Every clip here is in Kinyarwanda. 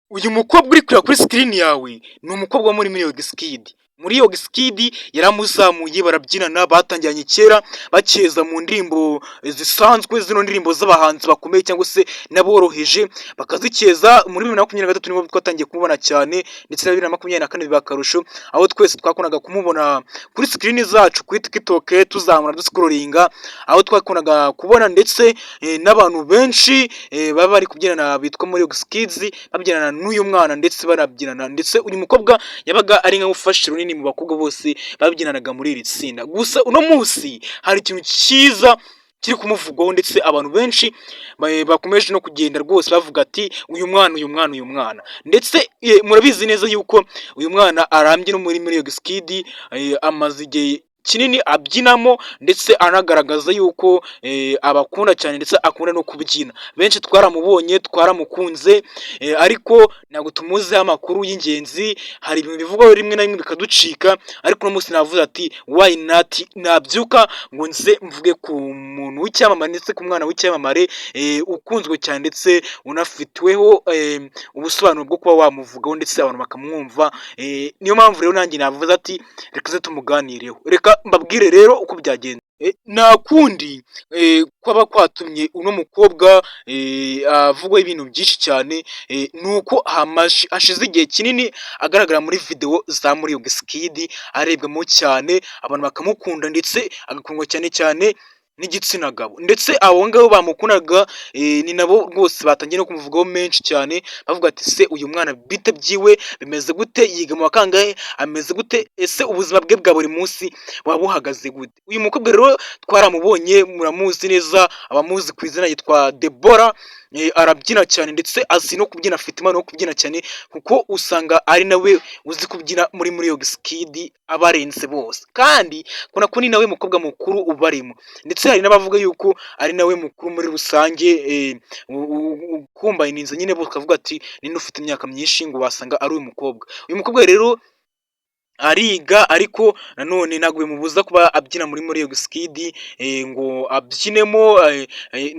Uyu mukobwa uri kureba kuri sikirini yawe ni umukobwa wo muri Wizkid. Muri Wizkid yaramuzamuye barabyinana, batangiranye kera bakeza mu ndirimbo zisanzwe, zino ndirimbo z'abahanzi bakomeye cyangwa se n'aboroheje bakazikeza. Muri 2023 nibwo twatangiye kumubona cyane, ndetse na 2024 biba akarusho, aho twese twakundaga kumubona kuri sikirini zacu kuri TikTok tuzamura dusikororinga, aho twakundaga kubona ndetse n'abantu benshi baba bari kubyinana bitwa muri Wizkid, babyinana n'uyu mwana ndetse barabyinana, ndetse uyu mukobwa yabaga ari nka ufashe runini mu bakobwa bose babyinanaga muri iri tsinda. Gusa uno munsi hari ikintu cyiza kiri kumuvugwaho, ndetse abantu benshi bakomeje no kugenda rwose bavuga ati uyu mwana uyu mwana uyu mwana, ndetse murabizi neza yuko uyu mwana arambye no muri Wizkid, amaze igihe kinini abyinamo ndetse anagaragaza yuko abakunda cyane ndetse akunda no kubyina. Benshi twaramubonye twaramukunze, ariko ntabwo tumuziho amakuru y'ingenzi. Hari ibintu bivugwaho rimwe na rimwe bikaducika, ariko uno munsi navuze ati why not, nabyuka ngo nze mvuge ku muntu w'icyamamare ndetse ku mwana w'icyamamare ukunzwe cyane ndetse unafitweho ubusobanuro bwo kuba wamuvugaho ndetse abantu bakamwumva. Niyo mpamvu rero nanjye navuze ati reka ze tumuganireho. Reka mbabwire rero uko byagenze. Nta kundi kwaba kwatumye uno mukobwa avugwaho ibintu byinshi cyane, nuko hashize igihe kinini agaragara muri video za muri Wizkid, arebwamo cyane, abantu bakamukunda ndetse agakundwa cyane cyane n'igitsina gabo, ndetse abo ngabo bamukundaga ni nabo rwose batangiye no kumuvugaho menshi cyane, bavuga ati se uyu mwana bite byiwe bimeze gute, yiga mu wa kangahe, ameze gute, ese ubuzima bwe bwa buri munsi waba buhagaze gute. Uyu mukobwa rero twaramubonye, muramuzi neza, abamuzi ku izina yitwa Deborah. Arabyina cyane ndetse azi no kubyina, afite impano yo kubyina cyane, kuko usanga ari nawe uzi kubyina muri Wizkid abarenze bose, kandi kubona ko ni nawe mukobwa mukuru ubarimo, ndetse hari n'abavuga yuko ari nawe mukuru muri rusange, kumbayininze nyine bose ukavuga ati ninde ufite imyaka myinshi ngo wasanga ari uyu mukobwa. Uyu mukobwa rero ariga, ariko nanone ntabwo bimubuza kuba abyina muri Wizkid ngo abyinemo,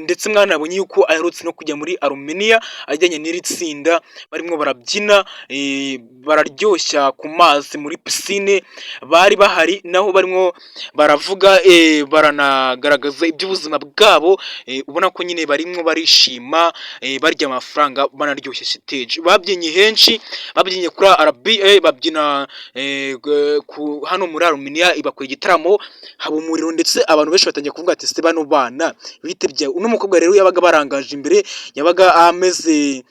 ndetse mwanabonye yuko aherutse no kujya muri Armenia ajyanye n'iri tsinda, barimo barabyina, bararyoshya ku mazi muri pisine bari bahari, naho barimo baravuga, baranagaragaza iby'ubuzima bwabo, ubona ko nyine barimo barishima, barya amafaranga, banaryoshya stage. Babyinnye henshi, babyinnye kuri RBA, babyina hano muri Armenia, ibakora igitaramo, haba umuriro, ndetse abantu benshi batangiye kuvuga ati se bano bana bitebye. Uno mukobwa rero yabaga barangaje imbere, yabaga ameze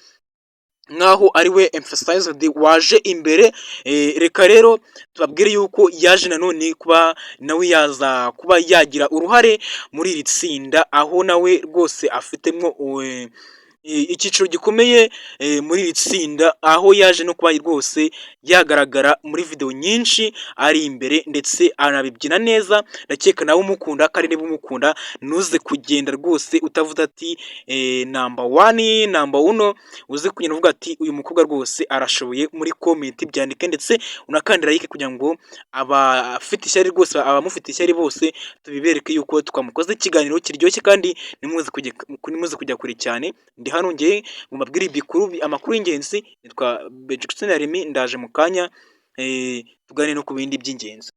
nkaho ari we emphasized waje imbere. Reka rero tubabwire yuko yaje nanone kuba nawe yaza kuba yagira uruhare muri iri tsinda, aho nawe rwose afitemo icyiciro gikomeye muri iri tsinda, aho yaje no kuba rwose yagaragara muri video nyinshi ari imbere, ndetse anabibyina neza. Ndakeka nawe umukunda, kandi niba umukunda ntuze kugenda rwose utavuze ati number one, number uno, uze kugenda uvuga ati uyu mukobwa rwose arashoboye. Muri comment byandike, ndetse unakandira like kugira ngo abafite ishyari rwose, abamufite ishyari bose tubibereke yuko twamukoze ikiganiro kiryoshye, kandi nimuze kujya kure cyane. Ndi hano ngiye ngo mbabwire amakuru y'ingenzi. Nitwa Benjackson Remy, ndaje mu kanya tuganire no ku bindi by'ingenzi.